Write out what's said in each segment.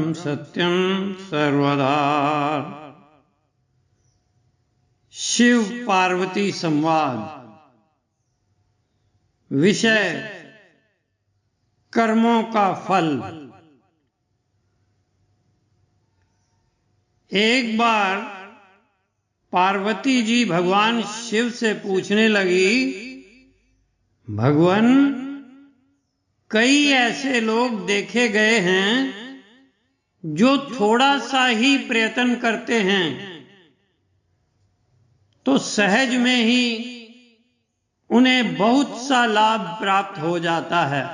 परम सत्यम सर्वदा। शिव पार्वती संवाद। विषय कर्मों का फल। एक बार पार्वती जी भगवान शिव से पूछने लगी, भगवान, कई ऐसे लोग देखे गए हैं जो थोड़ा सा ही प्रयत्न करते हैं तो सहज में ही उन्हें बहुत सा लाभ प्राप्त हो जाता है,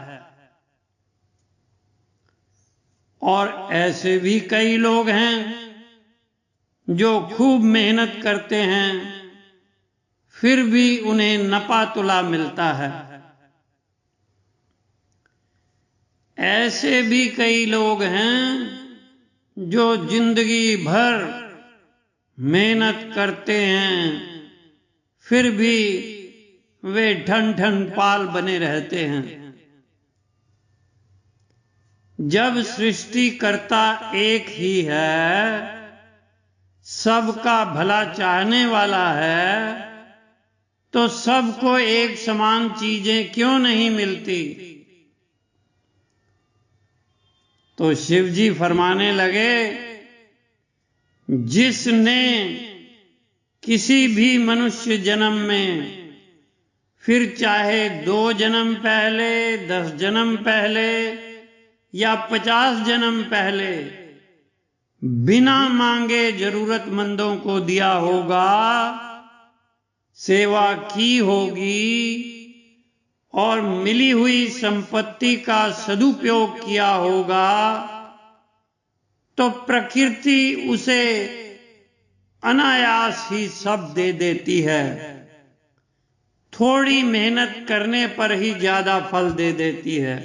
और ऐसे भी कई लोग हैं जो खूब मेहनत करते हैं फिर भी उन्हें नपा तुला मिलता है। ऐसे भी कई लोग हैं जो जिंदगी भर मेहनत करते हैं फिर भी वे ठन ठन पाल बने रहते हैं। जब सृष्टिकर्ता एक ही है, सबका भला चाहने वाला है, तो सबको एक समान चीजें क्यों नहीं मिलती? तो शिव जी फरमाने लगे, जिसने किसी भी मनुष्य जन्म में, फिर चाहे 2 जन्म पहले, 10 जन्म पहले या 50 जन्म पहले, बिना मांगे जरूरतमंदों को दिया होगा, सेवा की होगी और मिली हुई संपत्ति का सदुपयोग किया होगा, तो प्रकृति उसे अनायास ही सब दे देती है। थोड़ी मेहनत करने पर ही ज्यादा फल दे देती है।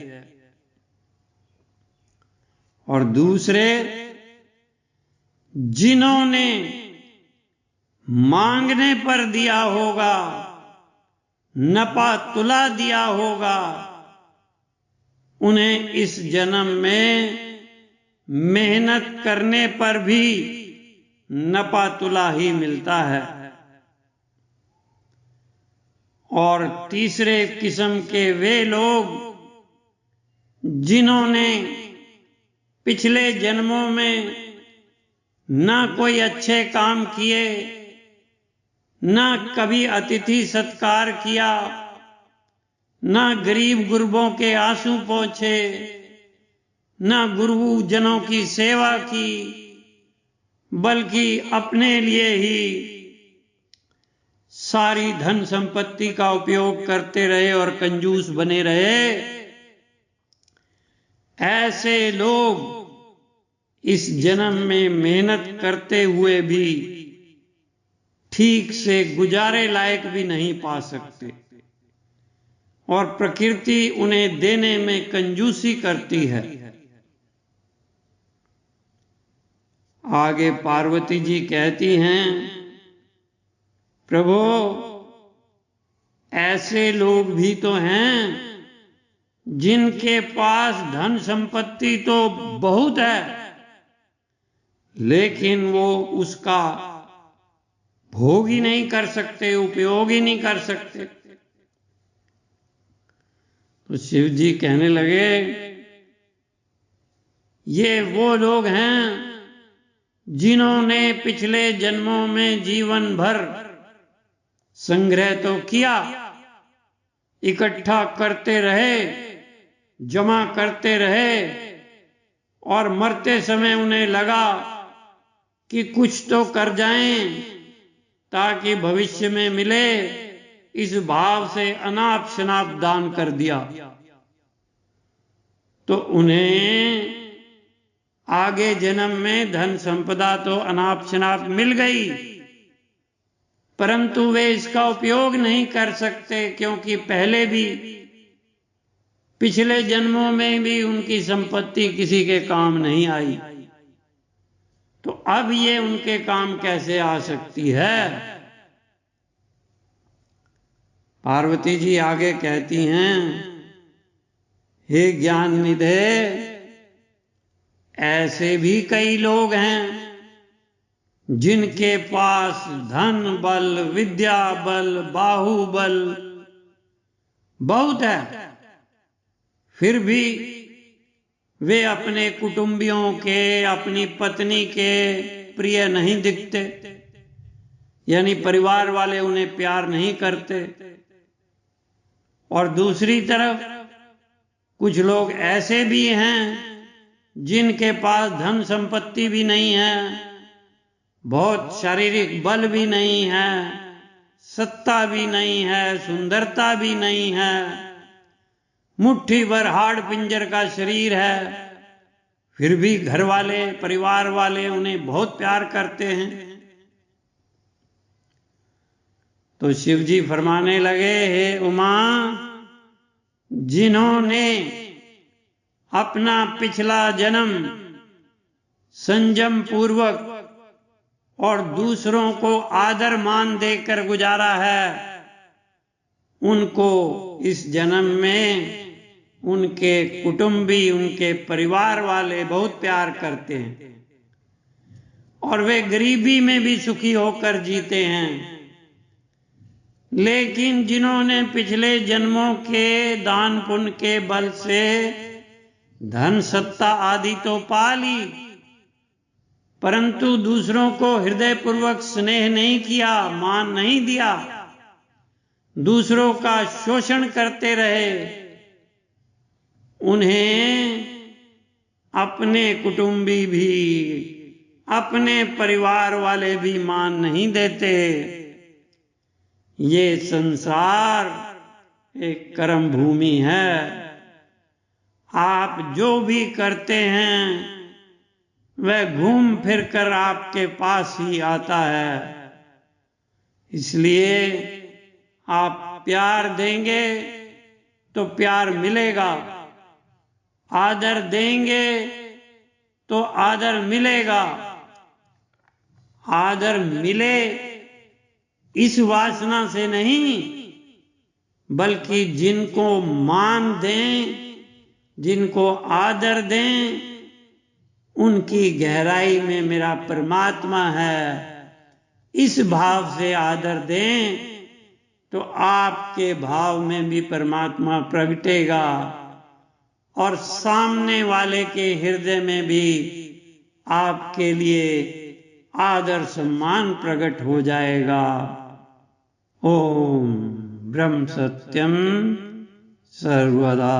और दूसरे, जिन्होंने मांगने पर दिया होगा, नपा तुला दिया होगा, उन्हें इस जन्म में मेहनत करने पर भी नपा तुला ही मिलता है। और तीसरे किस्म के वे लोग जिन्होंने पिछले जन्मों में ना कोई अच्छे काम किए, ना कभी अतिथि सत्कार किया, ना गरीब गुरबों के आंसू पोंछे, ना गुरुजनों की सेवा की, बल्कि अपने लिए ही सारी धन संपत्ति का उपयोग करते रहे और कंजूस बने रहे, ऐसे लोग इस जन्म में मेहनत करते हुए भी ठीक से गुजारे लायक भी नहीं पा सकते, और प्रकृति उन्हें देने में कंजूसी करती है। आगे पार्वती जी कहती हैं, प्रभु, ऐसे लोग भी तो हैं जिनके पास धन संपत्ति तो बहुत है, लेकिन वो उसका भोग ही नहीं कर सकते, उपयोग ही नहीं कर सकते। तो शिव जी कहने लगे, ये वो लोग हैं जिन्होंने पिछले जन्मों में जीवन भर संग्रह तो किया, इकट्ठा करते रहे, जमा करते रहे, और मरते समय उन्हें लगा कि कुछ तो कर जाएं ताकि भविष्य में मिले, इस भाव से अनाप शनाप दान कर दिया। तो उन्हें आगे जन्म में धन संपदा तो अनाप शनाप मिल गई, परंतु वे इसका उपयोग नहीं कर सकते, क्योंकि पहले भी पिछले जन्मों में भी उनकी संपत्ति किसी के काम नहीं आई, तो अब ये उनके काम कैसे आ सकती है? पार्वती जी आगे कहती हैं, हे ज्ञान निधे, ऐसे भी कई लोग हैं जिनके पास धन बल, विद्या बल, बाहुबल बहुत है, फिर भी वे अपने कुटुंबियों के, अपनी पत्नी के प्रिय नहीं दिखते, यानी परिवार वाले उन्हें प्यार नहीं करते। और दूसरी तरफ कुछ लोग ऐसे भी हैं जिनके पास धन संपत्ति भी नहीं है, बहुत शारीरिक बल भी नहीं है, सत्ता भी नहीं है, सुंदरता भी नहीं है, मुट्ठी भर हाड़ पिंजर का शरीर है, फिर भी घर वाले, परिवार वाले उन्हें बहुत प्यार करते हैं। तो शिव जी फरमाने लगे, हे उमा, जिन्होंने अपना पिछला जन्म संयम पूर्वक और दूसरों को आदर मान देकर गुजारा है, उनको इस जन्म में उनके कुटुंबी, उनके परिवार वाले बहुत प्यार करते हैं और वे गरीबी में भी सुखी होकर जीते हैं। लेकिन जिन्होंने पिछले जन्मों के दान पुण्य के बल से धन सत्ता आदि तो पा ली, परंतु दूसरों को हृदय पूर्वक स्नेह नहीं किया, मान नहीं दिया, दूसरों का शोषण करते रहे, उन्हें अपने कुटुंबी भी, अपने परिवार वाले भी मान नहीं देते। ये संसार एक कर्म भूमि है, आप जो भी करते हैं वह घूम फिर कर आपके पास ही आता है। इसलिए आप प्यार देंगे तो प्यार मिलेगा, आदर देंगे तो आदर मिलेगा। आदर मिले इस वासना से नहीं, बल्कि जिनको मान दें, जिनको आदर दें, उनकी गहराई में मेरा परमात्मा है, इस भाव से आदर दें तो आपके भाव में भी परमात्मा प्रगटेगा और सामने वाले के हृदय में भी आपके लिए आदर सम्मान प्रकट हो जाएगा। ओम ब्रह्म सत्यम सर्वदा।